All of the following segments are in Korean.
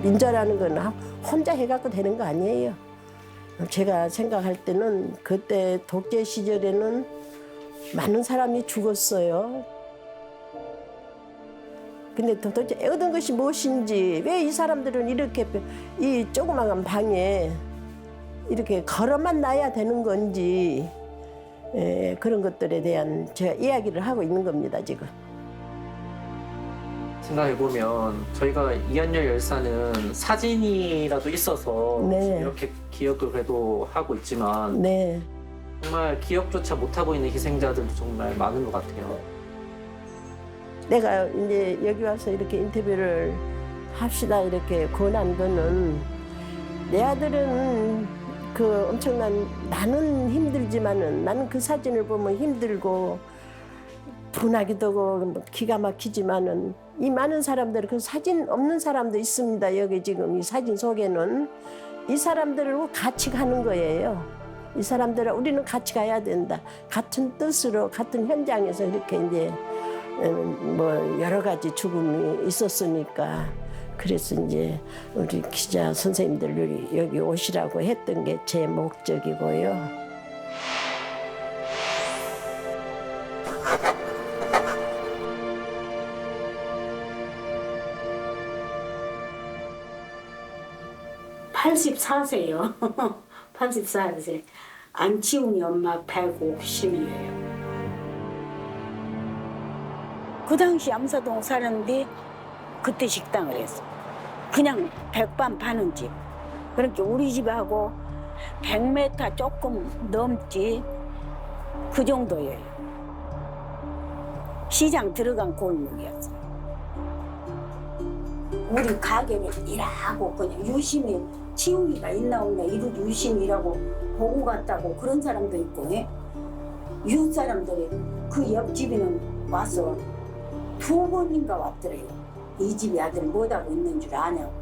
민자라는 건 혼자 해갖고 되는 거 아니에요. 제가 생각할 때는 그때 독재 시절에는 많은 사람이 죽었어요. 근데 도대체 얻은 것이 무엇인지, 왜 이 사람들은 이렇게 이 조그마한 방에 이렇게 걸어만 놔야 되는 건지, 그런 것들에 대한 제가 이야기를 하고 있는 겁니다, 지금. 생각해보면 저희가 이한열 열사는 사진이라도 있어서 네. 이렇게 기억을 그래도 하고 있지만 네. 정말 기억조차 못하고 있는 희생자들도 정말 많은 것 같아요. 내가 이제 여기 와서 이렇게 인터뷰를 합시다 이렇게 권한 거는, 내 아들은 그 엄청난, 나는 힘들지만은 나는 그 사진을 보면 힘들고 분하기도 하고 기가 막히지만은, 이 많은 사람들, 그 사진 없는 사람도 있습니다. 여기 지금 이 사진 속에는 이 사람들하고 같이 가는 거예요. 이 사람들은 우리는 같이 가야 된다. 같은 뜻으로 같은 현장에서 이렇게 이제 뭐 여러 가지 죽음이 있었으니까, 그래서 이제 우리 기자 선생님들 여기 오시라고 했던 게 제 목적이고요. (84세요) 84세. 안치훈이 엄마 150이에요. 그 당시 암사동 사는데 그때 식당을 했어. 그냥 백반 파는 집. 그러니까 우리 집하고 100m 조금 넘지, 그 정도예요. 시장 들어간 골목이었어. 우리 가게를 일하고 그냥 유심히, 치웅이가 있나 없나 이렇게 유심히 일하고 보고 갔다고 그런 사람도 있고, 이웃 사람들이 그 옆집에는 와서 2번인가 왔더래요. 이 집이 아들 뭐하고 있는 줄 아냐고.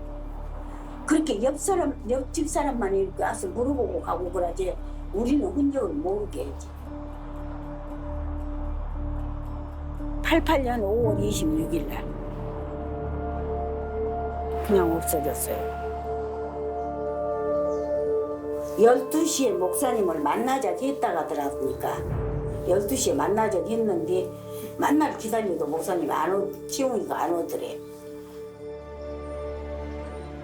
그렇게 옆집 사람만 이렇게 와서 물어보고 가고 그러지, 우리는 흔적을 모르게 했지. 88년 5월 26일 날 그냥 없어졌어요. 12시에 목사님을 만나자 했다가 하더라니까 12시에 만나자 했는데, 만날 기다려도 목사님이 치웅이가 안 오더래.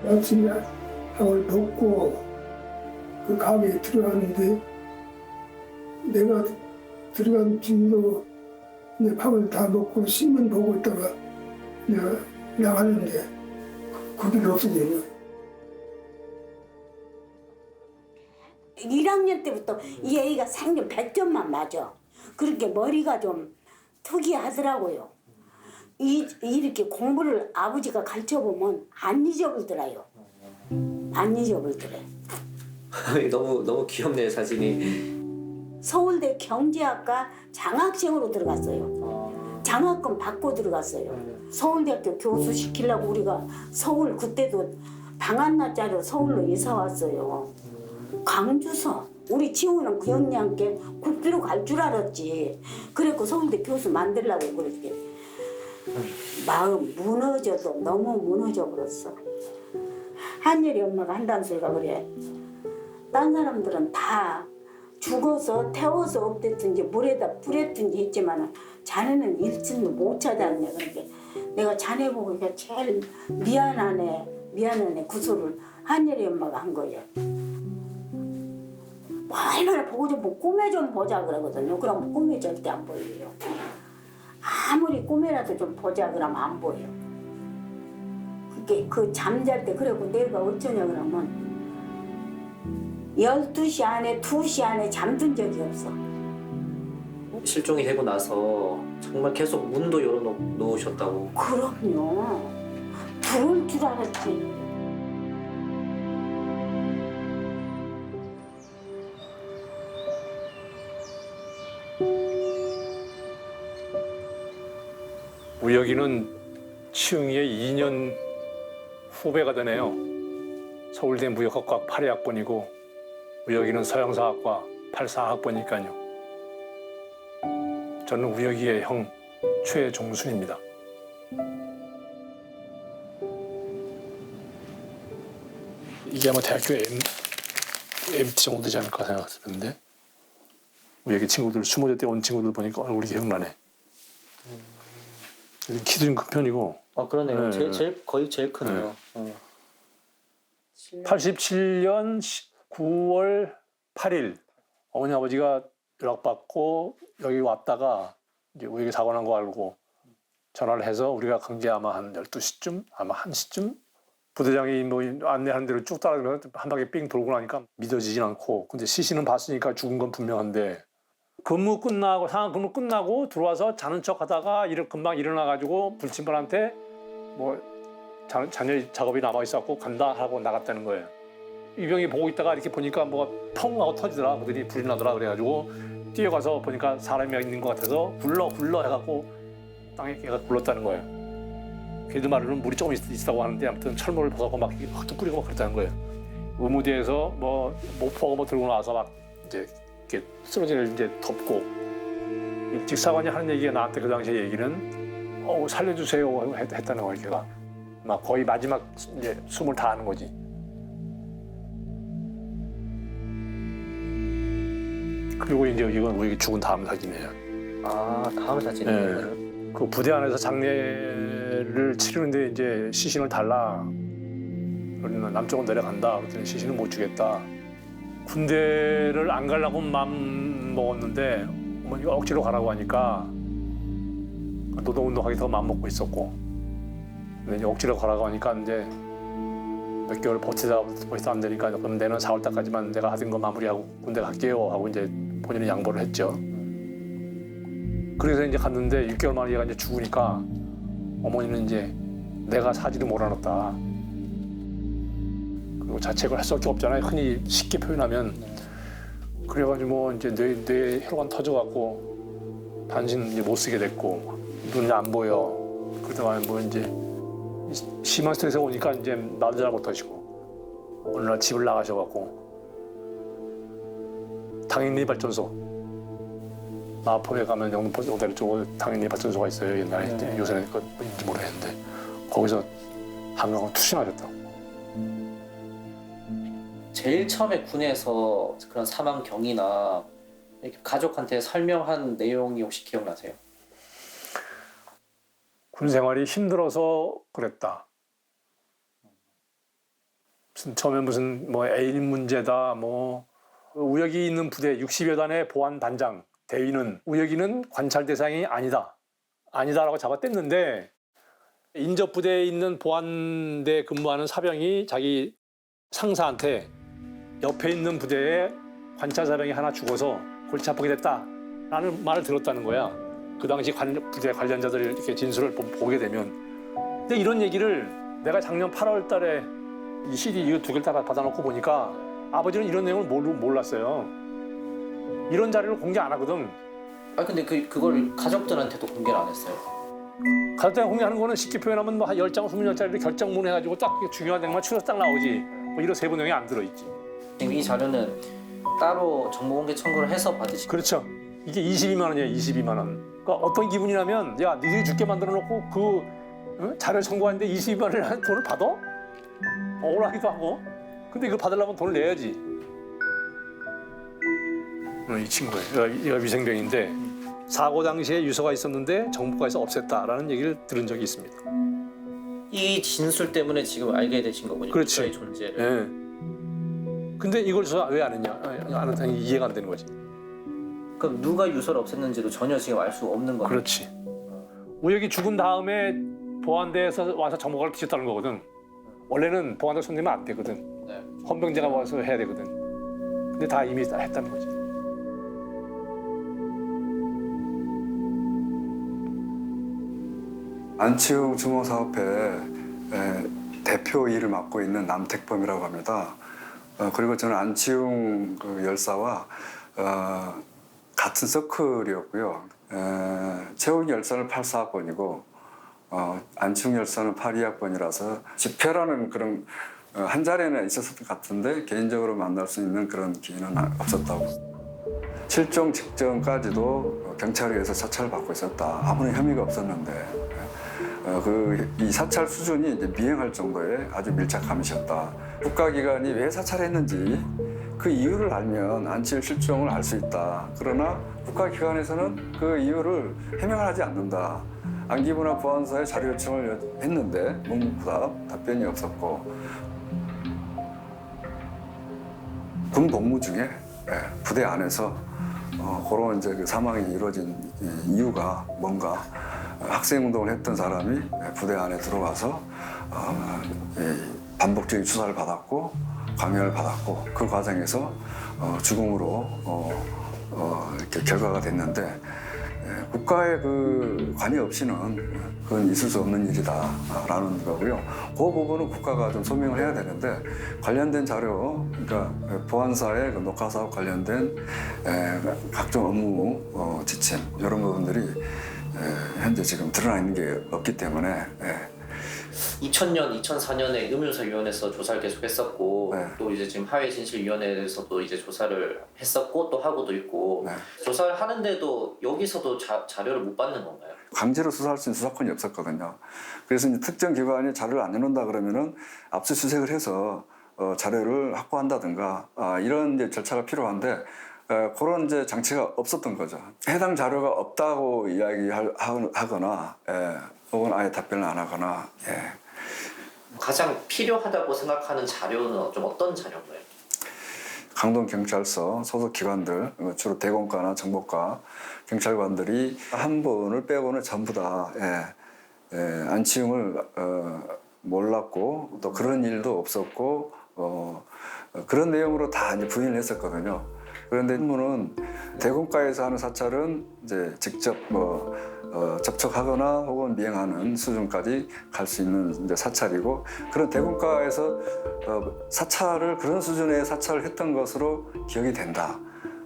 아침에 밥을 먹고 그 가게에 들어갔는데, 내가 들어간 중도 이제 밥을 다 먹고 신문 보고 있다가 내가 나가는데 거기는 없어져요. 1학년 때부터 이 애가 상점 100점만 맞아. 그렇게 머리가 좀 특이하더라고요. 이렇게 공부를 아버지가 가르쳐보면 안 잊어버리더라요. 안 잊어버리더래. 너무 귀엽네요, 사진이. 서울대 경제학과 장학생으로 들어갔어요. 장학금 받고 들어갔어요. 서울대학교 교수 시키려고 우리가 서울, 그때도 방한나짜리로 서울로 이사 왔어요. 광주서. 우리 친구는 그 언니한테 국비로 갈 줄 알았지. 그래서 서울대 교수 만들려고 그랬지. 마음 무너져도 너무 무너져 버렸어. 한예리 엄마가 한다는 소리가 그래. 딴 사람들은 다 죽어서 태워서 없댔든지 물에다 뿌렸든지 했지만 자네는 일진도 못 찾았네. 그러니까 내가 자네 보고 제일 미안하네 그 소리를 한예리 엄마가 한 거예요. 얼마나 보고 좀 꿈에 좀 보자 그러거든요. 그럼 꿈에 절대 안 보여요. 아무리 꿈에라도 좀 보자 그러면 안 보여. 그게 그 잠잘 때, 그리고 내가 어쩌냐 그러면 12시 안에 2시 안에 잠든 적이 없어. 실종이 되고 나서 정말 계속 문도 열어놓으셨다고. 그럼요. 들어올 줄 알았지. 우혁이는 치웅이의 2년 후배가 되네요. 서울대 무역학과 8회학번이고 우혁이는 서양사학과 84학번이니까요. 저는 우혁이의 형 최종순입니다. 이게 아마 대학교 MT 정도 되지 않을까 생각했는데 우리 애기 친구들 20대 때 온 친구들 보니까 얼굴이 기억나네. 키도 좀 큰 편이고. 아 그러네요. 네. 거의 제일 크네요. 87년 9월 8일 어머니 아버지가 연락받고 여기 왔다가 이제 우리 사고 난 거 알고 전화를 해서 우리가 간 게 아마 한 12시쯤 아마 1시쯤 부대장이 뭐 안내하는 대로 쭉 따라가면서 한 바퀴 삥 돌고 나니까 믿어지진 않고 근데 시신은 봤으니까 죽은 건 분명한데 상황 근무 끝나고 들어와서 자는 척 하다가 금방 일어나가지고 불침번한테 뭐 잔여 작업이 남아 있었고 간다 하고 나갔다는 거예요. 이병이 보고 있다가 이렇게 보니까 뭐가 펑 하고 터지더라. 그들이 불이 나더라 그래가지고 뛰어가서 보니까 사람이 있는 것 같아서 불러 해갖고 땅에 걔가 굴렀다는 거예요. 걔들 말로는 물이 조금 있다고 하는데 아무튼 철물을 벗어고 막 흙도 뿌리고 막 그랬다는 거예요. 의무대에서 뭐 모포하고 뭐 들고 나와서 막 이제 이렇게 쓰러지를 이제 덮고 일찍 사관이 하는 얘기가 나한테 그 당시에 얘기는 살려주세요 했다는 거예요. 걔가 막 거의 마지막 이제 숨을 다하는 거지. 그리고 이제 이건 우리 죽은 다음 사진이에요. 아 다음 사진이에요. 네. 그 부대 안에서 장례를 치르는데 이제 시신을 달라. 우리는 남쪽으로 내려간다. 그랬더니 시신은 못 주겠다. 군대를 안 가려고 마음 먹었는데 어머니가 억지로 가라고 하니까 노동운동하기 더 마음 먹고 있었고 근데 이제 억지로 가라고 하니까 이제 몇 개월 버티다 벌써 안 되니까 그럼 내년 4월 달까지만 내가 하던 거 마무리하고 군대 갈게요 하고 이제 본인이 양보를 했죠. 그래서 이제 갔는데 6개월 만에 얘가 이제 죽으니까 어머니는 이제 내가 사지도 몰아놨다. 그리고 자책을 할 수밖에 없잖아요. 흔히 쉽게 표현하면. 그래가지고 뭐 이제 뇌 혈관 터져갖고 반신 이제 못 쓰게 됐고 눈이 안 보여. 그러다가 뭐 이제 심한 스트레스가 오니까 이제 나도 잘 못하시고 어느 날 집을 나가셔갖고 당인리 발전소 마포에 가면 영등포 쪽으로 당인리 발전소가 있어요. 옛날에 이제 요새는 그인지 모르겠는데 거기서 한강을 투신하셨다고. 제일 처음에 군에서 그런 사망 경위나 이렇게 가족한테 설명한 내용이 혹시 기억나세요? 군 생활이 힘들어서 그랬다. 처음에 무슨 뭐 애인 문제다 뭐 우혁이 있는 부대 60여 단의 보안 단장 대위는 우혁이는 관찰 대상이 아니다라고 잡아뗐는데 인접 부대에 있는 보안대 근무하는 사병이 자기 상사한테 옆에 있는 부대에 관찰 사병이 하나 죽어서 골치 아프게 됐다라는 말을 들었다는 거야. 그 당시 부대 관련자들 이렇게 진술을 보게 되면. 근데 이런 얘기를 내가 작년 8월 달에 이 CD 이거 2개를 다 받아놓고 보니까 아버지는 이런 내용을 몰랐어요. 이런 자료를 공개 안 하거든. 아 근데 그걸 가족들한테도 공개를 안 했어요. 가족들한테 공개하는 거는 쉽게 표현하면 뭐 한 10장, 20장짜리 결정문 해가지고 딱 중요한 내용만 추려서 딱 나오지. 뭐 이런 세부 내용이 안 들어있지. 이 자료는 따로 정보공개 청구를 해서 받으신 그렇죠. 이게 22만 원이에요. 22만 원. 그러니까 어떤 기분이냐면 야 니들이 죽게 만들어 놓고 그 자료 청구하는데 22만 원이라는 돈을 받아? 억울하기도 하고. 근데 이거 받으려면 돈을 내야지. 이 친구예요. 얘가 위생병인데 사고 당시에 유서가 있었는데 정부가에서 없앴다라는 얘기를 들은 적이 있습니다. 이 진술 때문에 지금 알게 되신 거군요. 그렇지. 유서의 존재를. 예. 근데 이걸 왜 안 했냐? 안 했다니 이해가 안 되는 거지. 그럼 누가 유서를 없앴는지도 전혀 지금 알 수 없는 거네요. 그렇지. 우혁이 죽은 다음에 보안대에서 와서 정보를 뒤졌다는 거거든. 원래는 보안대 손대면 안 되거든. 네. 헌병대가 와서 해야 되거든. 근데 다 이미 다 했다는 거지. 안치웅 주모사업회 대표 일을 맡고 있는 남택범이라고 합니다. 그리고 저는 안치웅 그 열사와 같은 서클이었고요. 최욱 열사는 84학번이고 안치웅 열사는 82학번이라서 집회라는 그런 한 자리에는 있었을 것 같은데 개인적으로 만날 수 있는 그런 기회는 없었다고. 실종 직전까지도 경찰에 의해서 사찰을 받고 있었다. 아무런 혐의가 없었는데 이 사찰 수준이 이제 미행할 정도의 아주 밀착감이셨다. 국가기관이 왜 사찰했는지 그 이유를 알면 안치율 실종을 알 수 있다. 그러나 국가기관에서는 그 이유를 해명을 하지 않는다. 안기부나 보안사에 자료 요청을 했는데 묵묵부답 답변이 없었고 군 복무 중에 부대 안에서 그런 이제 그 사망이 이루어진 이유가 뭔가 학생운동을 했던 사람이 부대 안에 들어와서 반복적인 수사를 받았고 강연을 받았고 그 과정에서 죽음으로 이렇게 결과가 됐는데 국가의 그 관여 없이는 그건 있을 수 없는 일이다라는 거고요. 그 부분은 국가가 좀 소명을 해야 되는데 관련된 자료, 그러니까 보안사의 그 녹화 사업 관련된 각종 업무 지침 이런 부분들이 현재 지금 드러나 있는 게 없기 때문에 2000년, 2004년에 의문수사위원회에서 조사를 계속했었고 네. 또 이제 지금 하회진실위원회에서도 이제 조사를 했었고 또 하고도 있고 네. 조사를 하는데도 여기서도 자료를 못 받는 건가요? 강제로 수사할 수 있는 수사권이 없었거든요. 그래서 이제 특정 기관이 자료를 안 내놓는다 그러면은 압수수색을 해서 자료를 확보한다든가 이런 이제 절차가 필요한데 그런 이제 장치가 없었던 거죠. 해당 자료가 없다고 이야기하거나 혹은 아예 답변을 안 하거나 가장 필요하다고 생각하는 자료는 좀 어떤 자료인가요? 강동경찰서 소속 기관들 주로 대공과나 정보과 경찰관들이 한 분을 빼고는 전부 다 안치용을 몰랐고 또 그런 일도 없었고 그런 내용으로 다 이제 부인을 했었거든요. 그런데 한 분은 대공과에서 하는 사찰은 이제 직접 접촉하거나 혹은 미행하는 수준까지 갈 수 있는 이제 사찰이고 그런 대공과에서 사찰을 그런 수준의 사찰을 했던 것으로 기억이 된다.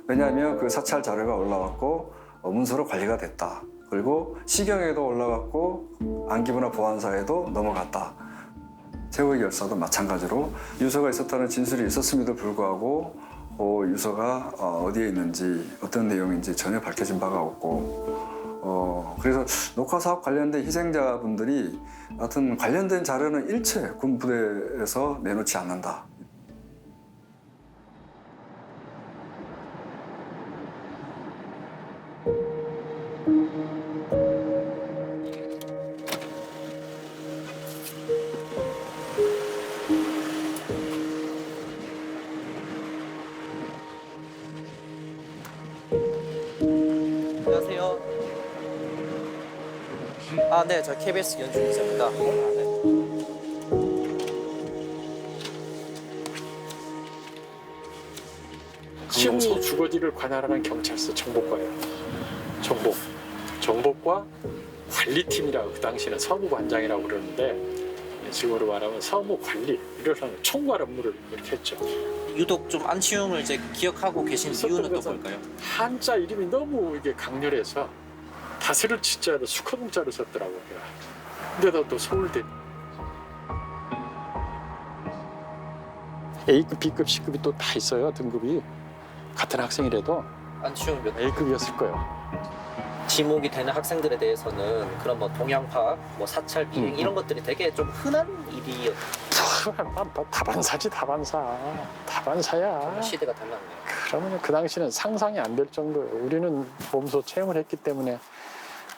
왜냐하면 그 사찰 자료가 올라왔고 문서로 관리가 됐다. 그리고 시경에도 올라갔고 안기부나 보안사에도 넘어갔다. 최고의 열사도 마찬가지로 유서가 있었다는 진술이 있었음에도 불구하고 유서가 어디에 있는지 어떤 내용인지 전혀 밝혀진 바가 없고 그래서 녹화사업 관련된 희생자분들이 하여튼 관련된 자료는 일체 군부대에서 내놓지 않는다. 안녕하세요. 네, 저 KBS 연중 기자입니다. 시흥소 주거지를 관할하는 경찰서 정보과예요. 정보과 관리팀이라고 그 당시에는 서무관장이라고 그러는데 지금으로 말하면 서무관리 이런 총괄 업무를 이렇게 했죠. 유독 좀 안치용을 이제 기억하고 계신 이유는 또 것은 뭘까요? 한자 이름이 너무 이게 강렬해서 다스를 치자로 수컷문자로 썼더라고요. 근데도 또 서울대 A급, B급, C급이 또 다 있어요. 등급이 같은 학생이라도 안치용 몇 A급이었을 거예요. 지목이 되는 학생들에 대해서는 그런 뭐 동양파, 뭐 사찰 비행 이런 것들이 되게 좀 흔한 일이었던 다반사야. 시대가 달랐네요. 그러면 그 당시는 상상이 안 될 정도예요. 우리는 몸소 체험을 했기 때문에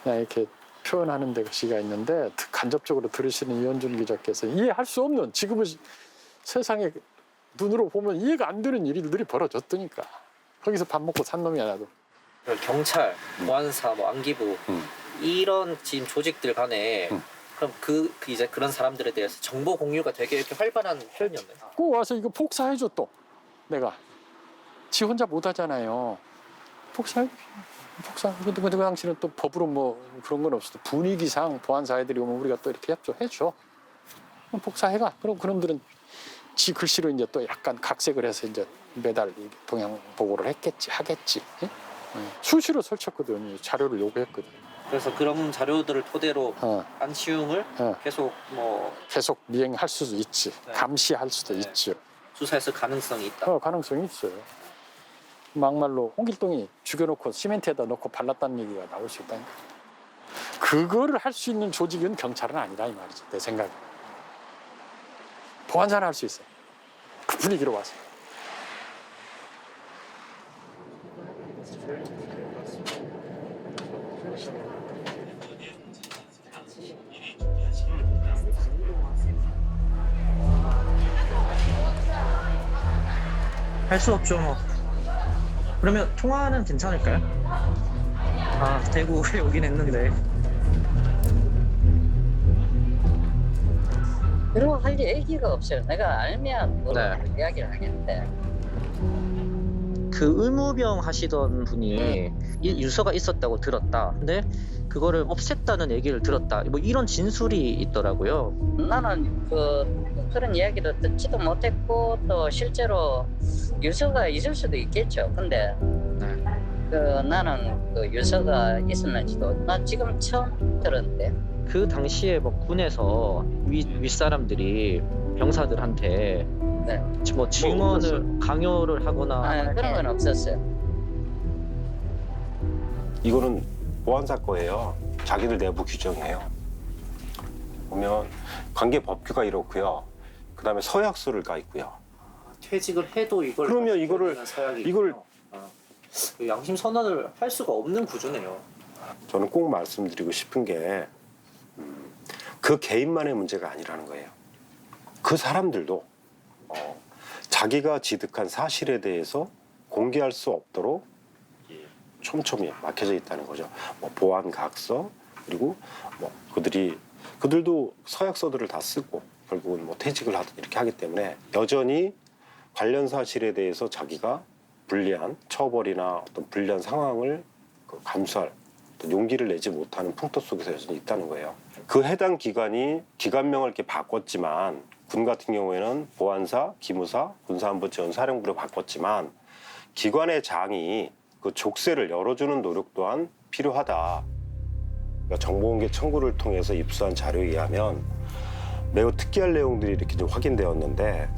그냥 이렇게 표현하는 데가 있는데 간접적으로 들으시는 이현준 기자께서 이해할 수 없는 지금은 세상에 눈으로 보면 이해가 안 되는 일들이 벌어졌다니까. 거기서 밥 먹고 산 놈이 하나도. 경찰, 보안사, 뭐 안기부 이런 지금 조직들 간에 그럼 이제 그런 사람들에 대해서 정보 공유가 되게 이렇게 활발한 편이었나요? 꼭 와서 이거 복사해줘 또 내가 지 혼자 못 하잖아요. 복사. 근데 그 당시는 또 법으로 뭐 그런 건 없어도 분위기상 보안사 애들이 오면 우리가 또 이렇게 협조해줘. 그럼 복사해가. 그럼 그놈들은 지 글씨로 이제 또 약간 각색을 해서 이제 매달 동향 보고를 하겠지. 예? 수시로 설쳤거든. 자료를 요구했거든. 그래서 그런 자료들을 토대로 안치용을 계속 미행할 수도 있지. 네. 감시할 수도 있죠. 수사했을 가능성이 있다. 가능성이 있어요. 막말로 홍길동이 죽여놓고 시멘트에다 넣고 발랐다는 얘기가 나올 수 있다니까. 그거를 할 수 있는 조직은 경찰은 아니다 이 말이지 내 생각에. 보안사는 할 수 있어. 그 분위기로 와서. 할 수 없죠 뭐. 그러면 통화는 괜찮을까요? 아 대구에 오긴 했는데. 그리고 할 얘기가 없어요. 내가 알면 뭐 네. 이야기를 하겠는데. 그 의무병 하시던 분이 이 유서가 있었다고 들었다. 근데 그거를 없앴다는 얘기를 들었다. 뭐 이런 진술이 있더라고요. 나는 그런 이야기도 듣지도 못했고 또 실제로 유서가 있을 수도 있겠죠. 근데 네. 나는 그 유서가 있었는지도 난 지금 처음 들었는데. 그 당시에 뭐 군에서 윗사람들이 병사들한테 네. 뭐 증언을 강요를 하거나 그런 건 없었어요. 이거는 보안사 거예요. 자기들 내부 규정이에요. 보면 관계 법규가 이렇고요. 그다음에 서약서가 있고요. 퇴직을 해도 이걸 그러면 이거를- 보여주는 사약이 이걸- 있군요. 그 양심 선언을 할 수가 없는 구조네요. 저는 꼭 말씀드리고 싶은 게 그 개인만의 문제가 아니라는 거예요. 그 사람들도 자기가 지득한 사실에 대해서 공개할 수 없도록 촘촘히 막혀져 있다는 거죠. 뭐 보안 각서 그리고 뭐 그들도 서약서들을 다 쓰고 결국은 뭐 퇴직을 하든 이렇게 하기 때문에 여전히 관련 사실에 대해서 자기가 불리한 처벌이나 어떤 불리한 상황을 감수할 어떤 용기를 내지 못하는 풍토 속에서 여전히 있다는 거예요. 그 해당 기관이 기관명을 이렇게 바꿨지만 군 같은 경우에는 보안사, 기무사, 군사안보지원사령부로 바꿨지만 기관의 장이 그 족쇄를 열어주는 노력 또한 필요하다. 그러니까 정보공개 청구를 통해서 입수한 자료에 의하면 매우 특이한 내용들이 이렇게 좀 확인되었는데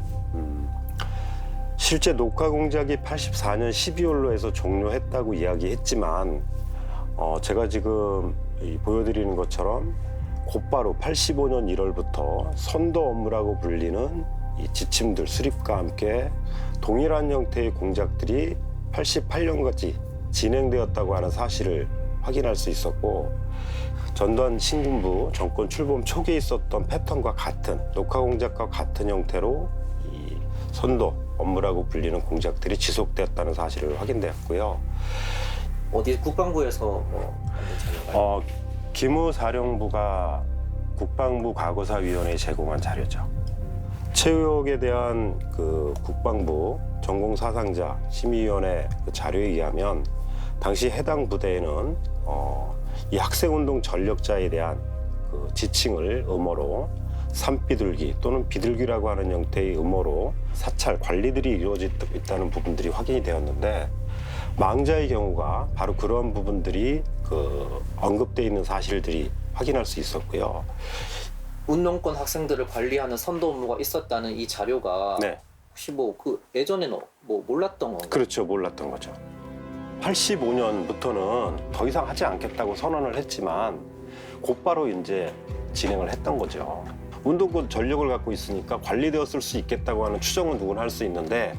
실제 녹화 공작이 84년 12월로 해서 종료했다고 이야기했지만 제가 지금 보여드리는 것처럼 곧바로 85년 1월부터 선도 업무라고 불리는 이 지침들 수립과 함께 동일한 형태의 공작들이 88년까지 진행되었다고 하는 사실을 확인할 수 있었고 전두환 신군부 정권 출범 초기에 있었던 패턴과 같은 녹화 공작과 같은 형태로 이 선도 업무라고 불리는 공작들이 지속되었다는 사실을 확인되었고요. 어디 국방부에서 뭐 만든 자료인가요? 기무사령부가 국방부 과거사위원회에 제공한 자료죠. 최우혁에 대한 그 국방부 전공사상자 심의위원회 그 자료에 의하면 당시 해당 부대에는 이 학생운동 전력자에 대한 그 지칭을 음모로 산비둘기 또는 비둘기라고 하는 형태의 음모로 사찰 관리들이 이루어지고 있다는 부분들이 확인이 되었는데 망자의 경우가 바로 그런 부분들이 그 언급되어 있는 사실들이 확인할 수 있었고요. 운동권 학생들을 관리하는 선도 업무가 있었다는 이 자료가 네, 혹시 뭐 그 예전에는 뭐 몰랐던 건가요? 그렇죠. 몰랐던 거죠. 85년부터는 더 이상 하지 않겠다고 선언을 했지만 곧바로 이제 진행을 했던 거죠. 운동권 전력을 갖고 있으니까 관리되었을 수 있겠다고 하는 추정은 누구나 할 수 있는데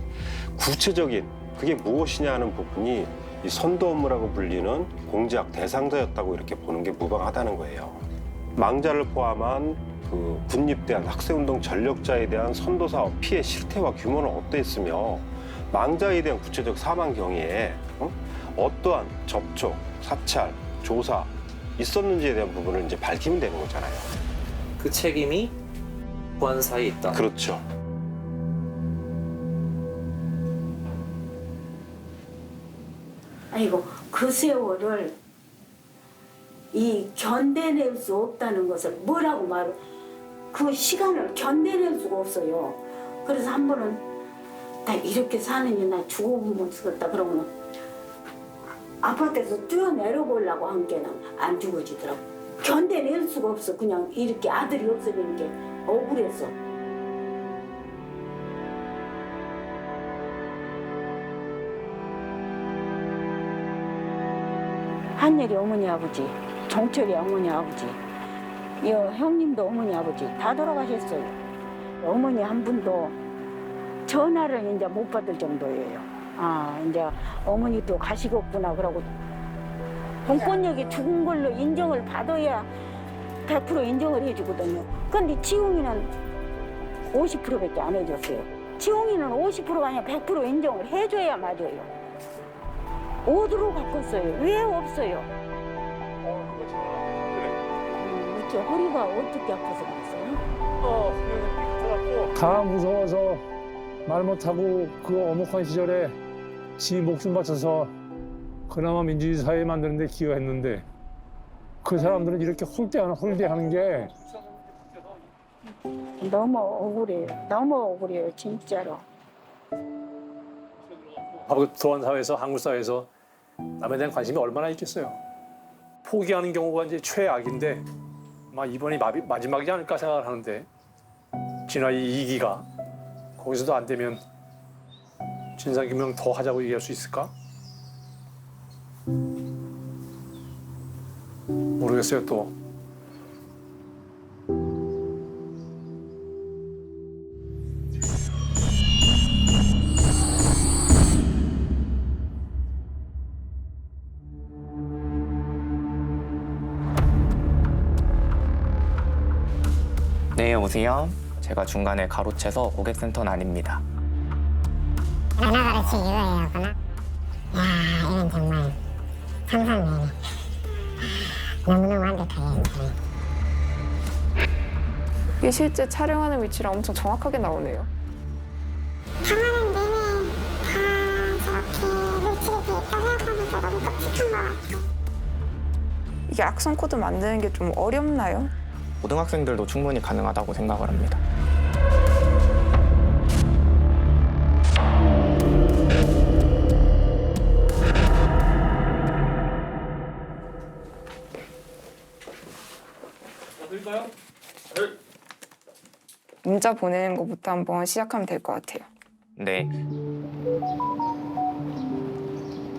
구체적인 그게 무엇이냐 하는 부분이 이 선도 업무라고 불리는 공작 대상자였다고 이렇게 보는 게 무방하다는 거예요. 망자를 포함한 그 군입대한 학생운동 전력자에 대한 선도 사업 피해 실태와 규모는 어땠으며 망자에 대한 구체적 사망 경위에 어떠한 접촉, 사찰, 조사 있었는지에 대한 부분을 이제 밝히면 되는 거잖아요. 그 책임이 보안사에 있다. 그렇죠. 아이고 그 세월을 이 견뎌낼 수 없다는 것을 뭐라고 그 시간을 견뎌낼 수가 없어요. 그래서 한 번은 나 이렇게 사느니 나 죽어보면 죽었다 그러면 아파트에서 뛰어내려보려고 한 게는 안 죽어지더라고. 견뎌낼 수가 없어. 그냥 이렇게 아들이 없어지는 게 억울해서. 한예리 어머니 아버지 종철이 어머니 아버지, 이 형님도 어머니 아버지 다 돌아가셨어요. 어머니 한 분도 전화를 이제 못 받을 정도예요. 아, 이제 어머니도 가시겠구나 그러고 본권력이 죽은 걸로 인정을 받아야 100% 인정을 해주거든요. 근데 지웅이는 50%밖에 안 해줬어요. 지웅이는 50%가 아니라 100% 인정을 해줘야 맞아요. 어디로 바꿨어요? 왜 없어요? 어째 허리가 어떻게 아파서 그랬어요? 다 무서워서 말 못하고 그 엄혹한 시절에 지 목숨 바쳐서 그나마 민주주의 사회 만드는 데 기여했는데 그 사람들은 이렇게 홀대하는 게 너무 억울해요. 너무 억울해요, 진짜로. 바로 들어온 사회에서 한국 사회에서 남에 대한 관심이 얼마나 있겠어요. 포기하는 경우가 이제 최악인데 아마 이번이 마지막이지 않을까 생각을 하는데 진화 이 2기가 거기서도 안 되면 진상규명 더 하자고 얘기할 수 있을까? 모르겠어요 또. 네, 여보세요? 제가 중간에 가로채서 고객센터는 아닙니다. 하나 가르치 이거예요, 하나? 야, 이건 정말 상상되네. 너무너무 완벽하게. 이게 실제 촬영하는 위치랑 엄청 정확하게 나오네요. 당하는 내내 다 저렇게 노출이 돼 있다고 생각하면서 너무 끔찍한 것 같아요. 이게 악성 코드 만드는 게 좀 어렵나요? 고등학생들도 충분히 가능하다고 생각을 합니다. 문자 보내는 것부터 한번 시작하면 될 것 같아요. 네.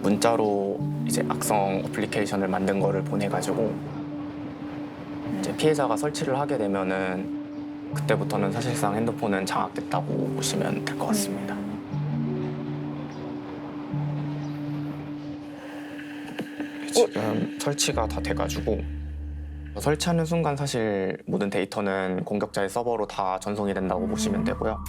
문자로 이제 악성 어플리케이션을 만든 거를 보내가지고 이제 피해자가 설치를 하게 되면은 그때부터는 사실상 핸드폰은 장악됐다고 보시면 될 것 같습니다. 지금 설치가 다 돼가지고 설치하는 순간 사실 모든 데이터는 공격자의 서버로 다 전송이 된다고 보시면 되고요.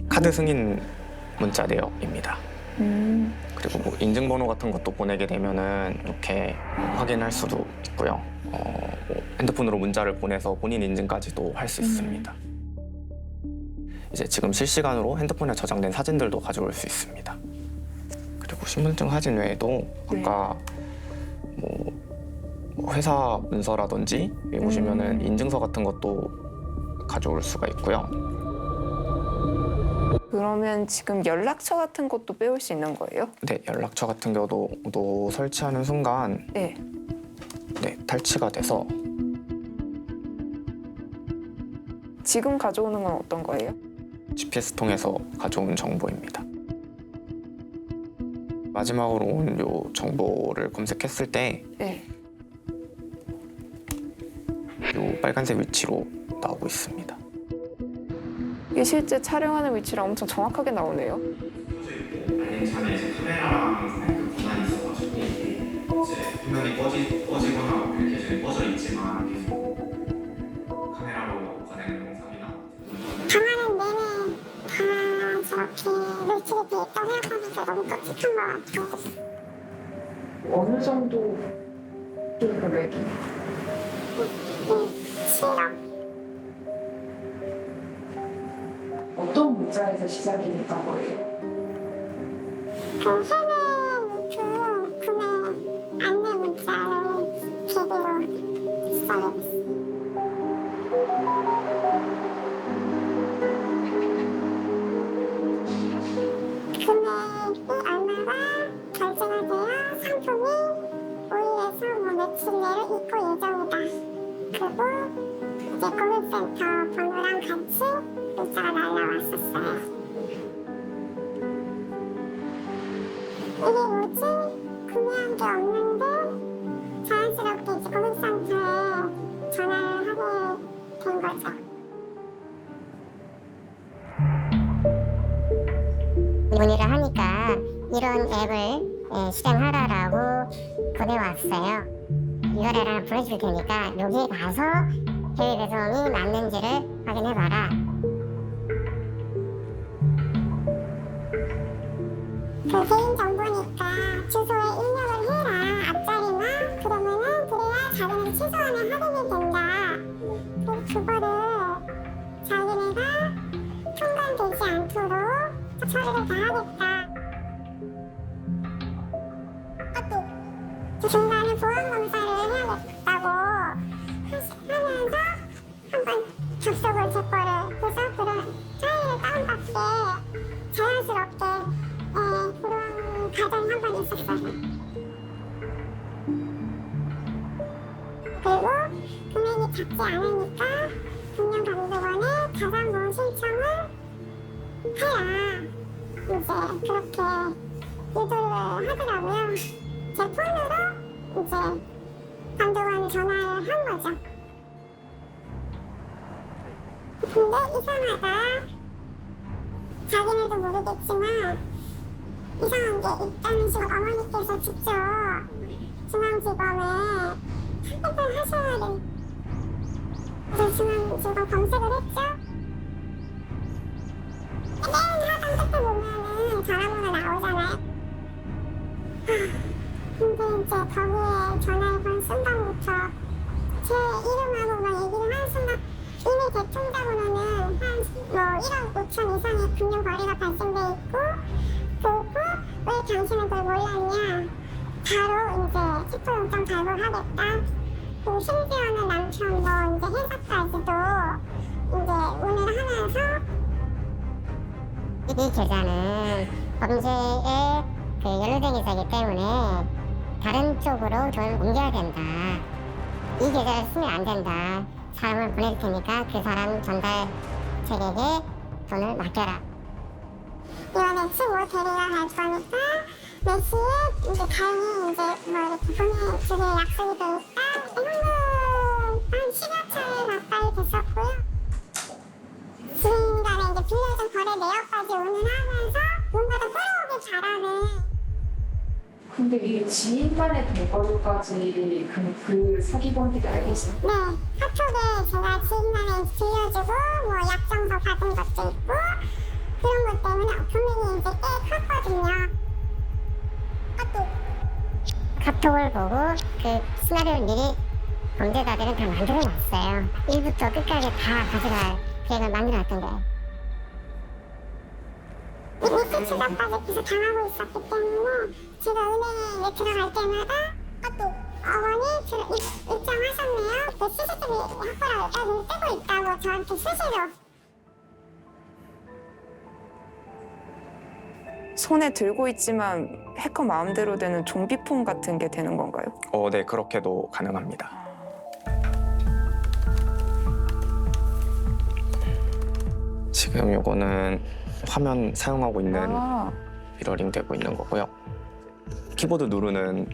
카드 승인 문자 내역입니다. 그리고 뭐 인증번호 같은 것도 보내게 되면은 이렇게 확인할 수도 있고요. 뭐 핸드폰으로 문자를 보내서 본인 인증까지도 할 수 있습니다. 이제 지금 실시간으로 핸드폰에 저장된 사진들도 가져올 수 있습니다. 그리고 신분증 사진 외에도 아까 뭐 회사 문서라든지 여기 보시면은 인증서 같은 것도 가져올 수가 있고요. 그러면 지금 연락처 같은 것도 빼올 수 있는 거예요? 네, 연락처 같은 경우도 설치하는 순간 네. 네, 탈취가 돼서 지금 가져오는 건 어떤 거예요? GPS 통해서 가져온 정보입니다. 마지막으로 온 요 정보를 검색했을 때 네. 요 빨간색 위치로 나오고 있습니다. 이게 실제 촬영하는 위치랑 엄청 정확하게 나오네요. 알림 전에 이제 카메라랑 기반이 있어가지고 이제 화면이 꺼지거나 어플리케이션이 꺼져 있지만 계속 카메라로 꺼내는 영상이나 당하는 내내 다 저렇게 노출이 돼 있다고 생각하면서 너무 끔찍한 것 같아요. 어느 정도 금액이? 7억. 어떤 문자에서 시작이 됐던 거예요? 그 해외 그 구매 안내 문자를 계기로 시작했어요. 금액이 얼마가 결제가 되어 상품이 5일에서 며칠 내로 입고 예정이다. 그리고 이제 고객센터 번호랑 같이 문자가 날라왔었어요. 뭐지? 구매한 게 없는데 자연스럽게 이제 고객센터에 전화를 하게 된 거죠. 문의를 하니까 이런 앱을 실행하라라고 보내왔어요. URL을 보내줄 테니까 여기 가서 해외 배송이 맞는지를 확인해봐라. 그 개인정보니까 주소에 입력을 해라. 앞자리나 그러면은 그래야 자기네가 취소하면 확인이 된다. 그거를 자기네가 통관되지 않도록 처리를 다 하겠다. 또 중간에 보안검사를 해야겠다고 하면서 한번 접속을 제 거를 해서 그런 파일을 다운받게 자연스럽게 그런 과정이 한 번 있었어요. 그리고 금액이 작지 않으니까 금융감독원에 가상보험 신청을 해라. 이제 그렇게 유도를 하더라고요. 제 폰으로 이제 감독원 전화를 한 거죠. 근데 이상하다. 자기네도 모르겠지만 이상한 게 있다는 식으로 어머니께서 직접 중앙지검에 확인을 하셔야 돼. 그래서 중앙지검 검색을 했죠. 맨 하단 끝에 보면은 전화번호 나오잖아요. 근데 이제 거기에 전화를 건 순간부터 제 이름하고만 얘기를 하는 순간 이미 대통자번호는 한 1억 5천 이상의 금융 거래가 발생돼 있고 그리고 왜 당신은 그걸 몰랐냐 바로 이제 체포영장 발부하겠다. 그리고 심지어는 남편 이제 회사까지도 이제 오늘 하면서 이 계좌는 범죄의 그 연루된 계좌이기 때문에 다른 쪽으로 돈을 옮겨야 된다. 이 계좌를 쓰면 안 된다. 사람을 보낼 테니까 그 사람 전달책에게 돈을 맡겨라. 이번 엑스 뭐 대리가 갈 거니까 몇 시에 이제 다행히 이제 뭐 이렇게 보내주길 약속이 되니까 현금 한 10여 차례 가까이 됐었고요. 지인간에 이제 빌려준 거래 내역까지 운운하면서 뭔가 더 끌어오길 바라는. 근데 이게 지인간의 대거리까지 그 사기범들이 알고 있어요? 네, 카톡에 제가 지인간에 빌려주고 뭐 약정서 받은 것도 있고 그런 것 때문에 금액이 이제 꽤 컸거든요. 카톡을 보고 그 시나리오를 미리 범죄자들은 다 만들어놨어요. 1부터 끝까지 다 가져갈 계획을 만들어놨던 거예요. 미스 추적까지 계속 당하고 있었기 때문에 제가 은행에 들어갈 때마다 어머니 입장하셨네요. 그 CCTV 확보라고 일단 뜨고 있다고 저한테 수시로. 손에 들고 있지만 해커 마음대로 되는 좀비폰 같은 게 되는 건가요? 네, 그렇게도 가능합니다. 지금 요거는 화면 사용하고 있는 미러링 되고 있는 거고요. 키보드 누르는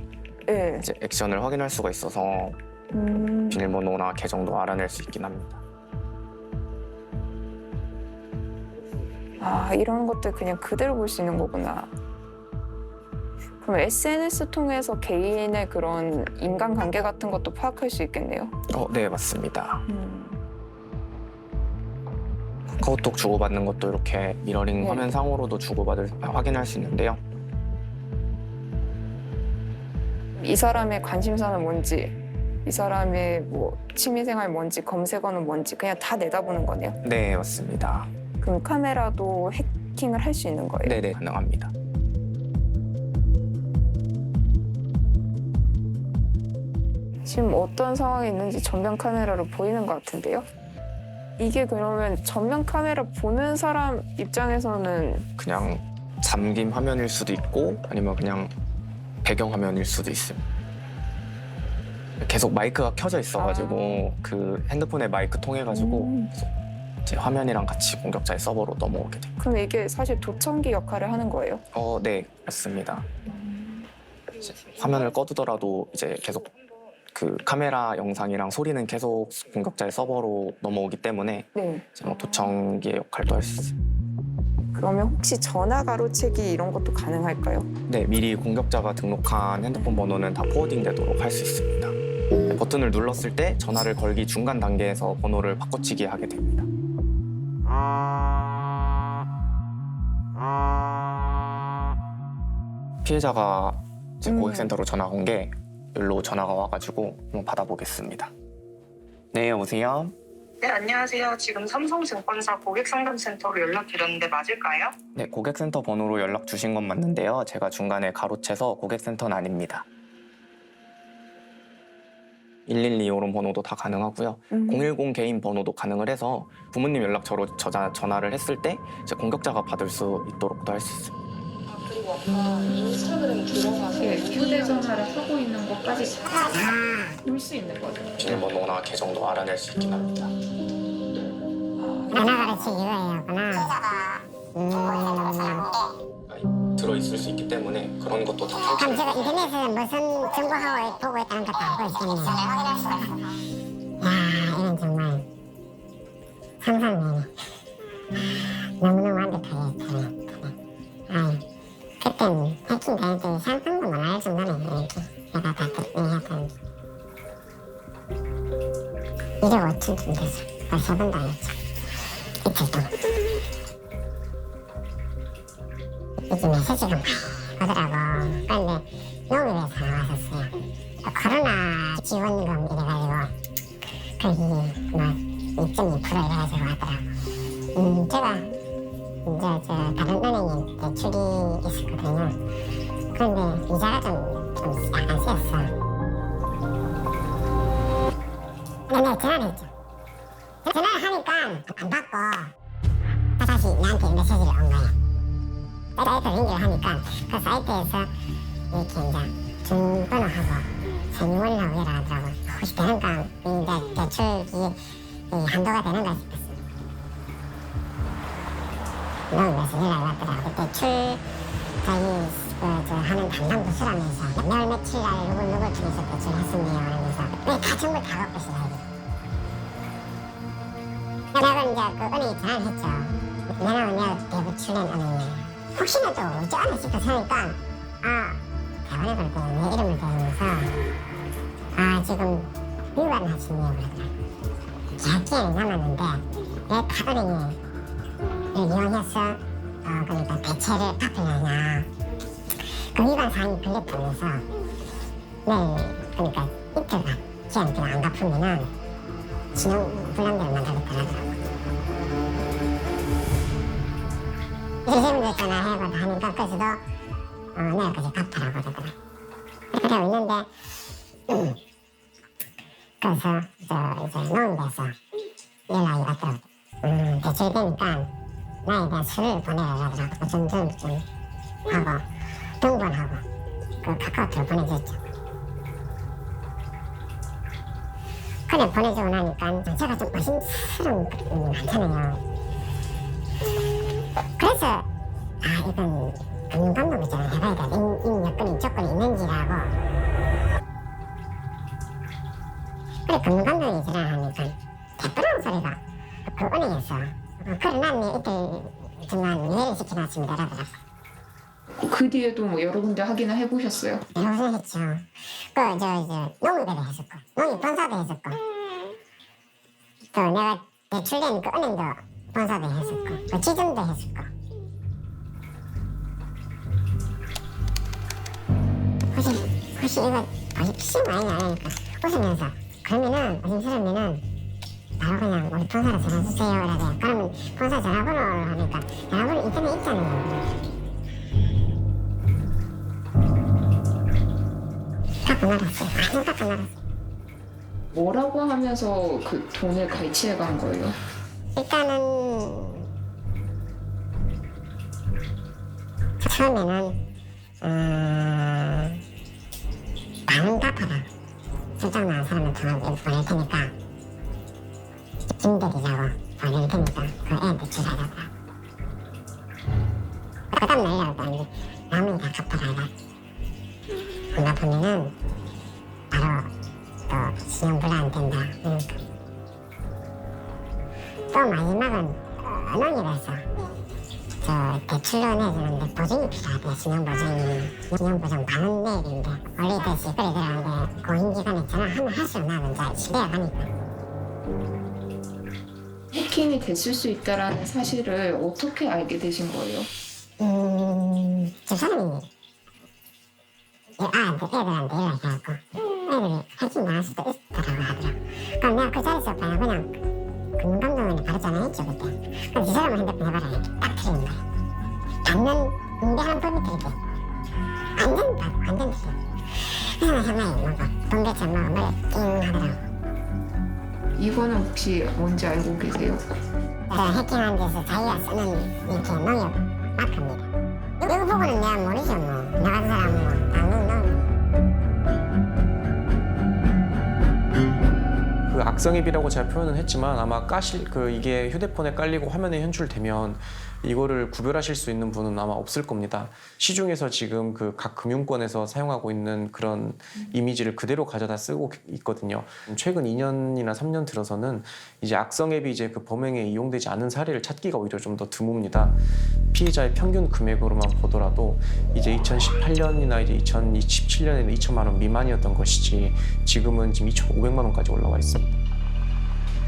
네. 이제 액션을 확인할 수가 있어서 비밀번호나 계정도 알아낼 수 있긴 합니다. 아, 이런 것들 그냥 그대로 볼 수 있는 거구나. 그럼 SNS 통해서 개인의 그런 인간관계 같은 것도 파악할 수 있겠네요? 네, 맞습니다. 카카오톡 주고받는 것도 이렇게 미러링 네. 화면상으로도 확인할 수 있는데요. 이 사람의 관심사는 뭔지, 이 사람의 뭐 취미생활 뭔지, 검색어는 뭔지 그냥 다 내다보는 거네요? 네, 맞습니다. 그럼 카메라도 해킹을 할 수 있는 거예요? 네네, 가능합니다. 지금 어떤 상황이 있는지 전면 카메라로 보이는 것 같은데요? 이게 그러면 전면 카메라 보는 사람 입장에서는 그냥 잠김 화면일 수도 있고 아니면 그냥 배경 화면일 수도 있습니다. 계속 마이크가 켜져 있어가지고 그 핸드폰에 마이크 통해가지고 계속 이제 화면이랑 같이 공격자의 서버로 넘어오게 됩니다. 그럼 이게 사실 도청기 역할을 하는 거예요? 네, 맞습니다. 이제 화면을 꺼두더라도 이제 계속 그 카메라 영상이랑 소리는 계속 공격자의 서버로 넘어오기 때문에 네. 이제 뭐 도청기의 역할도 할 수 있어요. 그러면 혹시 전화 가로채기 이런 것도 가능할까요? 네, 미리 공격자가 등록한 핸드폰 번호는 다 포워딩 되도록 할 수 있습니다. 네, 버튼을 눌렀을 때 전화를 걸기 중간 단계에서 번호를 바꿔치기 하게 됩니다. 피해자가 이제 고객센터로 전화 온 게 여기로 전화가 와가지고 한번 받아보겠습니다. 네, 여보세요? 네, 안녕하세요. 지금 삼성증권사 고객상담센터로 연락드렸는데 맞을까요? 네, 고객센터 번호로 연락 주신 건 맞는데요. 제가 중간에 가로채서 고객센터는 아닙니다. 112 이런 번호도 다 가능하고요. 010 개인 번호도 가능을 해서 부모님 연락처로 전화를 했을 때 이제 공격자가 받을 수 있도록도 할 수 있습니다. 그리고 아까 인스타그램 들어가서 휴대전화를 하고 있는 것까지 다 볼 수 있는 거죠. 비밀번호나 계정도 알아낼 수 있긴 합니다. 전화 가르치기 이거예요. 들어있을 수 있기 때문에 그런 것도 다 그럼 제가 인터넷에서 무슨 정보하고 보고 있다는 것도 알고 있겠네요. 야, 이건 정말 상상되네. 너무너무 완벽하게 잘해. 그땐 해킹 당할 때 상상도 못할 정도네. 이렇게 내가 다 했던 1억 5천 좀 돼서 벌써 번도 안 했죠. 이틀 동안. 이게 메시지가 막 오더라고. 그런데 농협에서 나왔었어요. 코로나 지원금 이래가지고 거기 막 2.2% 이래가지고 왔더라고. 제가 이제 저 다른 은행에 대출이 있었거든요. 그런데 이자가 좀 약간 세었어. 내가 전화를 했죠. 전화를 하니까 안 받고 다시 나한테 메시지를 온 거예요. 사이트 연결을 하니까 그 사이트에서 이렇게 이제 중번호하고 생년월일하고 이래 하더라고요. 혹시 되는가, 이제 대출이 한도가 되는가 싶었어요. 농협에서 연락이 왔더라고요. 대출 저희 하는 담당 부서라면서 몇 며칠 날 누구 중에서 대출했었네요. 그러면서 다 정보를 다 갖고 있어요. 내가 이제 그 은행에 전화를 했죠. 내가 대부출된 은행에 혹시나 또 오지 않았을까 생각하니까 대본에 걸고 내 이름을 대면서 지금 위반하시네요 그러더라고요. 계약기한이 남았는데 왜 카드은행에 이용해서 그러니까 대체를 갚으려냐 그 위반 사항이 걸렸다면서 그러니까 이틀간 기한기를 안 갚으면은 신용 불량자를 만들겠다더라고요. 일세분들 전화해보다 하니까 그래서도 내일까지 갚으라고 그러더라고요. 그러고 있는데 그래서 이제 농협에서 연락이 왔더라고요. 대출되니까 나에 대한 서류를 보내라 하더라고요. 전전증 하고 등본하고 그 카카오톡을 보내줬죠. 그래 보내주고 나니까 제가 좀 의심스러운 부분이 많잖아요. 그래서 이건 금융감독이잖아요. 해봐야 돼. 이 여건이 조건이 있는지라고. 그래 금융감독이 지나가니까 대꾸라는 소리가 그 은행에서 그래 난 이틀 동안 이해를 시켜놨습니다 라더라고요. 그 뒤에도 뭐 여러 군데 확인을 해보셨어요? 여러 번 했죠. 농협에도 했었고 농협 본사도 했었고 또 내가 대출된 그 은행도 본사도 했었고 그 지점도 했었고 혹시 이거 보십시오 아니냐 하니까 웃으면서 그러면은 의심스러우면은 바로 그냥 우리 본사로 전화 주세요 이러대. 그러면 본사 전화번호를 하니까 전화번호 인터넷 있잖아요. 깎고 말았어요. 완전 깎고 말았어요. 뭐라고 하면서 그 돈을 갈취해 간 거예요? 일단은 처음에는 반은 갚아라. 출장 나온 사람은 돈을 보낼 테니까 김대리라고 보낼 테니까 그 애한테 주사라고. 그다음 날이라고 이제 남은 다 갚아라. 안 갚으면은 바로 또 신용불안 된다. 또 마지막은 언론이라서 저 대출로 내주는데 보증이 필요하대. 신용보증 반원 내일인데 원래듯이 그래 들어가는데 공인기관에 전화하면 할수록 나는 이제 시대가 가니까. 해킹이 됐을 수 있다라는 사실을 어떻게 알게 되신 거예요? 집사람이 애들한테 연락해갖고 애들이 해킹 나갈 수도 있다라고 하더라고. 그럼 내가 그 자리에서 그냥 금감독원에 바로 전화했죠 그때. 그럼 집사람 핸드폰 해봐라 이렇게 딱 틀린 거야. 받는 응대하는 법이 틀리대. 완전 틀려. 그래서 정말 뭔가 동대체 머리 띵 하더라고. 이거는 혹시 뭔지 알고 계세요? 해킹한 데서 자기가 쓰는 이렇게 농협 마크입니다. 이거 보고는 내가 모르죠 뭐. 나 같은 사람은 뭐 당연히 그 악성앱이라고 제가 표현은 했지만 아마 이게 휴대폰에 깔리고 화면에 현출되면 이거를 구별하실 수 있는 분은 아마 없을 겁니다. 시중에서 지금 그 각 금융권에서 사용하고 있는 그런 이미지를 그대로 가져다 쓰고 있거든요. 최근 2년이나 3년 들어서는 이제 악성앱이 이제 그 범행에 이용되지 않은 사례를 찾기가 오히려 좀 더 드뭅니다. 피해자의 평균 금액으로만 보더라도 이제 2018년이나 이제 2017년에는 2천만 원 미만이었던 것이지 지금은 지금 2,500만 원까지 올라와 있습니다.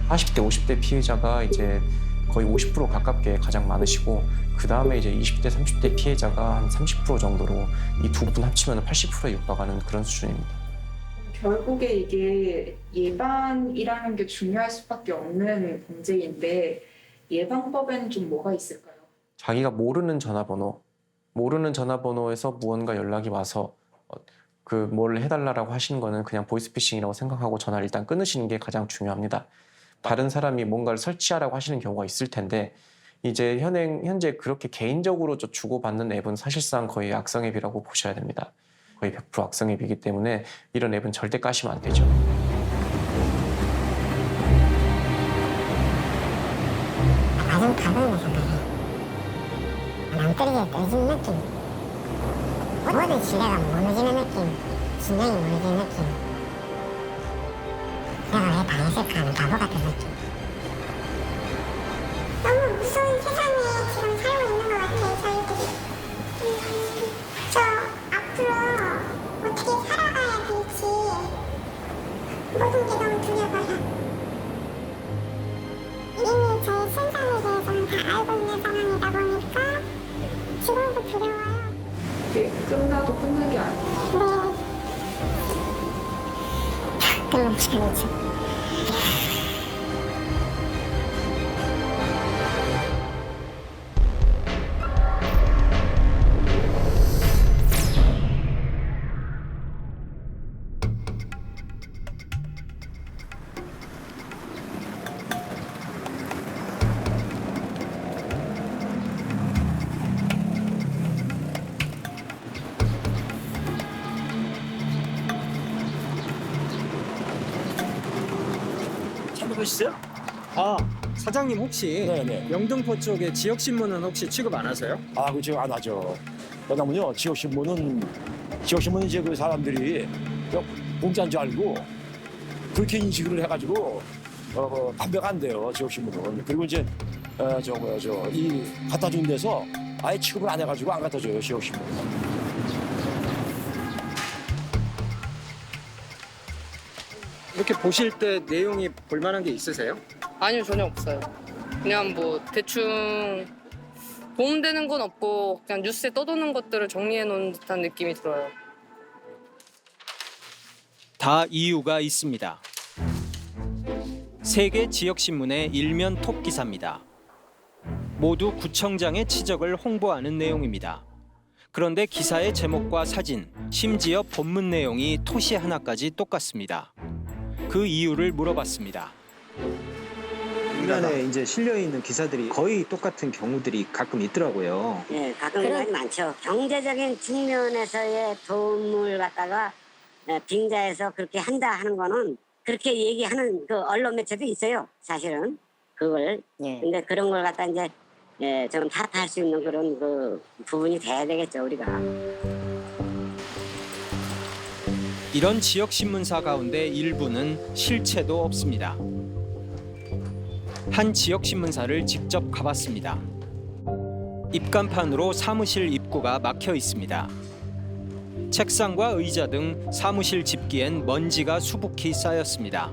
40대, 50대 피해자가 이제 거의 50% 가깝게 가장 많으시고 그 다음에 이제 20대, 30대 피해자가 한 30% 정도로 이 두 분 합치면 80%에 육박하는 그런 수준입니다. 결국에 이게 예방이라는 게 중요할 수밖에 없는 범죄인데 예방법에는 좀 뭐가 있을까요? 자기가 모르는 전화번호에서 무언가 연락이 와서 그 뭘 해달라고 하시는 거는 그냥 보이스피싱이라고 생각하고 전화를 일단 끊으시는 게 가장 중요합니다. 다른 사람이 뭔가를 설치하라고 하시는 경우가 있을 텐데 이제 현재 그렇게 개인적으로 주고받는 앱은 사실상 거의 악성 앱이라고 보셔야 됩니다. 거의 100% 악성 앱이기 때문에 이런 앱은 절대 까시면 안 되죠. 가장 가벼운 생각이 낭떠러지에 떨어지는 느낌. 모든 신뢰가 무너지는 느낌. 신경이 무너지는 느낌. 내가 왜 당했을까 하는 바보 같은 느낌. 너무 무서운 세상에 지금 살고 있는 것 같아요, 저희들이. 저 앞으로 어떻게 살아가야 될지 모든 게 너무 두려워요. 이미 저의 신상에 대해서는 다 알고 있는 상황이다 보니까 지금도 두려워요. 이게 끝나도 끝난 게 아니에요. 네. 끝나지 않죠. 보시죠. 아, 사장님 혹시 영등포 쪽에 지역신문은 혹시 취급 안 하세요? 아, 그렇죠. 안 하죠. 왜냐면요, 지역신문은 이제 그 사람들이 공짜인 줄 알고 그렇게 인식을 해가지고 판매가 안 돼요, 지역신문은. 그리고 이제 이 갖다 준 데서 아예 취급을 안 해가지고 안 갖다 줘요, 지역신문은. 이렇게 보실 때 내용이 볼만한 게 있으세요? 아니요, 전혀 없어요. 그냥 뭐 대충 도움되는 건 없고 그냥 뉴스에 떠도는 것들을 정리해 놓은 듯한 느낌이 들어요. 다 이유가 있습니다. 세계 지역신문의 일면 톱 기사입니다. 모두 구청장의 치적을 홍보하는 내용입니다. 그런데 기사의 제목과 사진, 심지어 본문 내용이 토시 하나까지 똑같습니다. 그 이유를 물어봤습니다. 인간에 이제 실려 있는 기사들이 거의 똑같은 경우들이 가끔 있더라고요. 네, 가끔 그런 많죠. 경제적인 측면에서의 도움을 갖다가 빙자해서 그렇게 한다 하는 거는 그렇게 얘기하는 그 언론 매체도 있어요, 사실은. 그걸. 근데 그런 걸 갖다 이제 좀 탓할 수 있는 그런 그 부분이 돼야 되겠죠, 우리가. 이런 지역 신문사 가운데 일부는 실체도 없습니다. 한 지역 신문사를 직접 가봤습니다. 입간판으로 사무실 입구가 막혀 있습니다. 책상과 의자 등 사무실 집기엔 먼지가 수북히 쌓였습니다.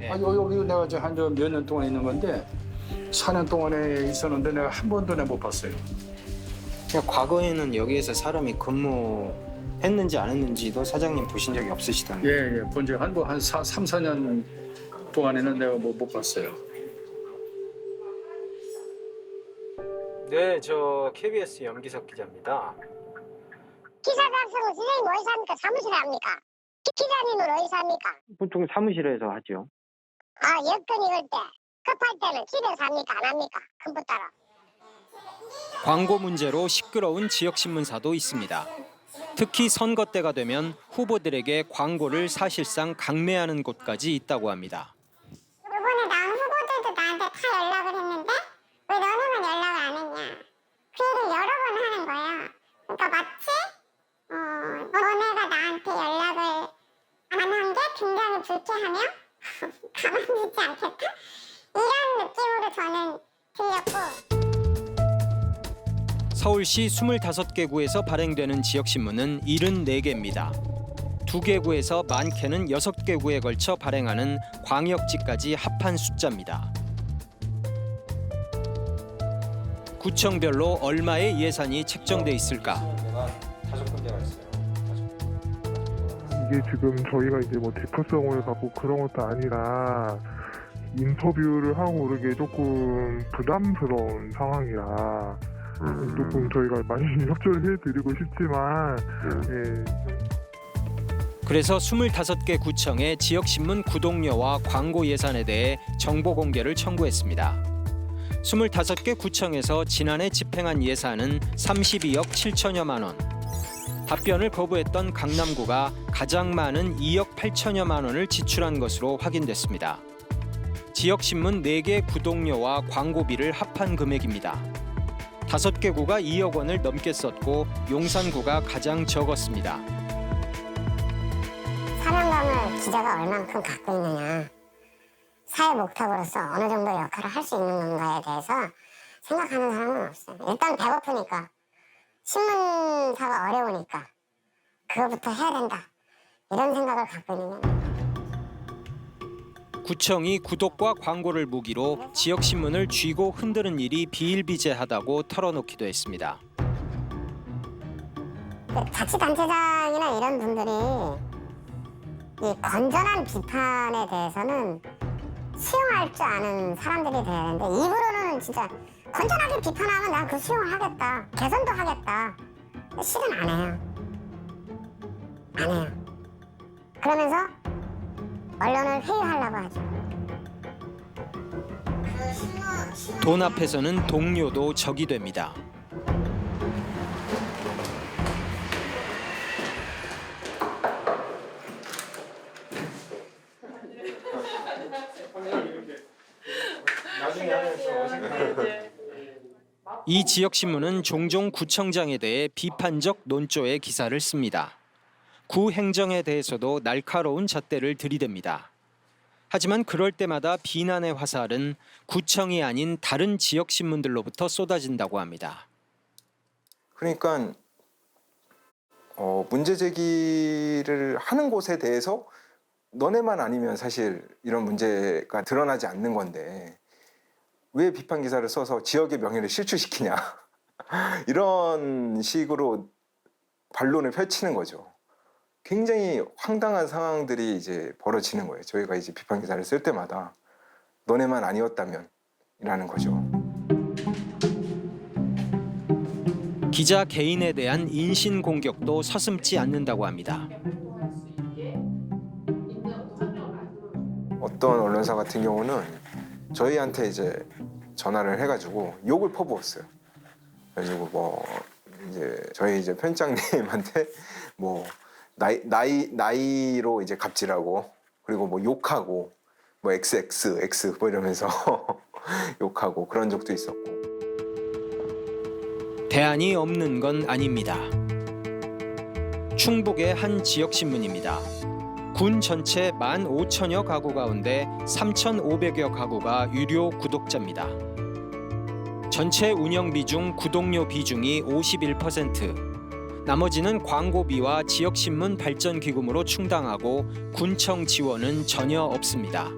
여기 내가 몇 년 동안 있는 건데 4년 동안에 있었는데 내가 한 번도 못 봤어요. 과거에는 여기에서 사람이 근무했는지 안 했는지도 사장님 보신 적이 없으시다는 예, 본 적 한 3, 4년 동안에는 내가 못 봤어요. 네, 저 KBS 염기석 기자입니다. 기사 작성은 선생님 어디서 합니까? 사무실에 합니까? 기자님은 어디서 합니까? 보통 사무실에서 하죠. 여건 이럴 때 급할 때는 집에서 합니까? 안 합니까? 컴퓨터로. 광고 문제로 시끄러운 지역 신문사도 있습니다. 특히 선거 때가 되면 후보들에게 광고를 사실상 강매하는 곳까지 있다고 합니다. 이번에 나온 후보들도 나한테 다 연락을 했는데 왜 너네만 연락을 안 했냐? 그 얘기를 여러 번 하는 거예요. 그러니까 마치 너네가 나한테 연락을 안 한 게 굉장히 불쾌하며 가만히 있지 않겠다? 이런 느낌으로 저는 들렸고. 서울시 25개 구에서 발행되는 지역신문은 74개입니다. 2개 구에서 많게는 6개 구에 걸쳐 발행하는 광역지까지 합한 숫자입니다. 구청별로 얼마의 예산이 책정돼 있을까? 이게 지금 저희가 이제 뭐 대표성을 갖고 그런 것도 아니라 인터뷰를 하고 그러기에 조금 부담스러운 상황이라 조금 저희가 많이 협조를 해드리고 싶지만 그래서 25개 구청의 지역신문 구독료와 광고 예산에 대해 정보 공개를 청구했습니다. 25개 구청에서 지난해 집행한 예산은 32억 7천여만 원. 답변을 거부했던 강남구가 가장 많은 2억 8천여만 원을 지출한 것으로 확인됐습니다. 지역신문 4개 구독료와 광고비를 합한 금액입니다. 5개 구가 2억 원을 넘게 썼고 용산구가 가장 적었습니다. 사명감을 기자가 얼만큼 갖고 있느냐, 사회 목표로서 어느 정도 역할을 할 수 있는 건가에 대해서 생각하는 사람은 없어요. 일단 배고프니까, 신문사가 어려우니까 그거부터 해야 된다, 이런 생각을 갖고 있는 거예요. 구청이 구독과 광고를 무기로 지역신문을 쥐고 흔드는 일이 비일비재하다고 털어놓기도 했습니다. 자치단체장이나 이런 분들이 이 건전한 비판에 대해서는 수용할 줄 아는 사람들이 돼야 되는데, 입으로는 진짜 건전하게 비판하면 난 그 수용을 하겠다, 개선도 하겠다. 실은 안 해요. 안 해요. 그러면서 언론을 회유하려고 하죠. 돈 앞에서는 동료도 적이 됩니다. 이 지역신문은 종종 구청장에 대해 비판적 논조의 기사를 씁니다. 구 행정에 대해서도 날카로운 잣대를 들이댑니다. 하지만 그럴 때마다 비난의 화살은 구청이 아닌 다른 지역신문들로부터 쏟아진다고 합니다. 그러니까 문제 제기를 하는 곳에 대해서 너네만 아니면 사실 이런 문제가 드러나지 않는 건데 왜 비판 기사를 써서 지역의 명예를 실추시키냐 이런 식으로 반론을 펼치는 거죠. 굉장히 황당한 상황들이 이제 벌어지는 거예요. 저희가 이제 비판 기사를 쓸 때마다 너네만 아니었다면 이라는 거죠. 기자 개인에 대한 인신 공격도 서슴지 않는다고 합니다. 어떤 언론사 같은 경우는 저희한테 이제 전화를 해가지고 욕을 퍼부었어요. 그래가지고 뭐 이제 저희 이제 편집장님한테 뭐 나이로 이제 갑질하고 그리고 뭐 욕하고 뭐 XX 뭐 이러면서 욕하고 그런 적도 있었고. 대안이 없는 건 아닙니다. 충북의 한 지역신문입니다. 군 전체 15,000여 가구 가운데 3,500여 가구가 유료 구독자입니다. 전체 운영비 중 구독료 비중이 51%, 나머지는 광고비와 지역신문 발전기금으로 충당하고 군청 지원은 전혀 없습니다.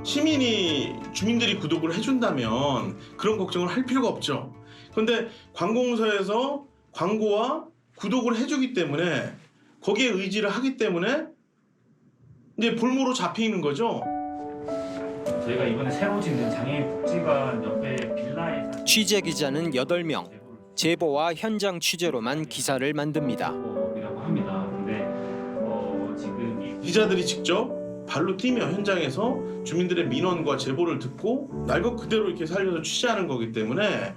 시민이 주민들이 구독을 해준다면 그런 걱정을 할 필요가 없죠. 그런데 관공서에서 광고와 구독을 해주기 때문에 거기에 의지를 하기 때문에 이제 볼모로 잡히는 거죠. 저희가 이번에 새로 짓는 장애복지관 옆에 빌라에 취재 기자는 8명, 제보와 현장 취재로만 기사를 만듭니다. 합니다. 근데 지금 이 기자들이 직접 발로 뛰며 현장에서 주민들의 민원과 제보를 듣고 날 것 그대로 이렇게 살려서 취재하는 거기 때문에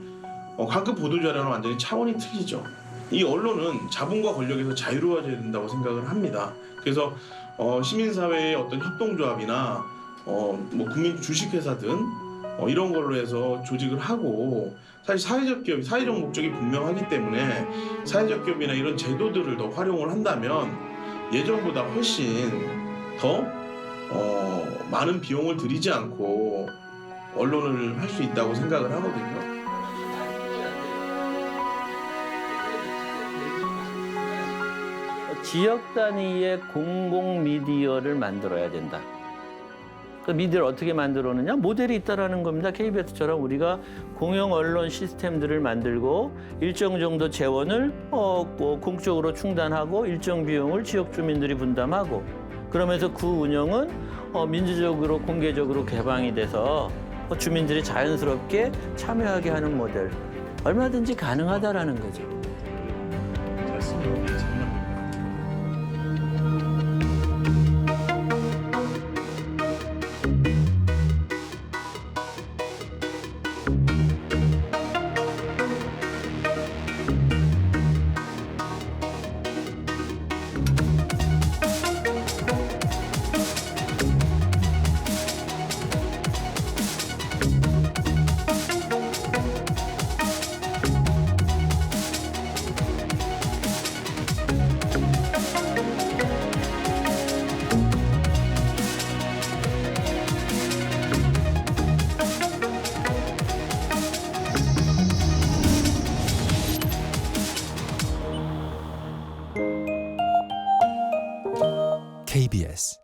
각급 보도자료는 완전히 차원이 틀리죠. 이 언론은 자본과 권력에서 자유로워져야 된다고 생각을 합니다. 그래서 시민사회의 어떤 협동조합이나 뭐 국민 주식회사든 이런 걸로 해서 조직을 하고, 사실 사회적 기업이 사회적 목적이 분명하기 때문에 사회적 기업이나 이런 제도들을 더 활용을 한다면 예전보다 훨씬 더 많은 비용을 들이지 않고 언론을 할 수 있다고 생각을 하거든요. 지역 단위의 공공 미디어를 만들어야 된다. 그 미디어를 어떻게 만들어느냐? 모델이 있다라는 겁니다. KBS처럼 우리가 공영 언론 시스템들을 만들고 일정 정도 재원을 공적으로 충당하고 일정 비용을 지역 주민들이 분담하고, 그러면서 그 운영은 민주적으로 공개적으로 개방이 돼서 주민들이 자연스럽게 참여하게 하는 모델, 얼마든지 가능하다라는 거죠. KBS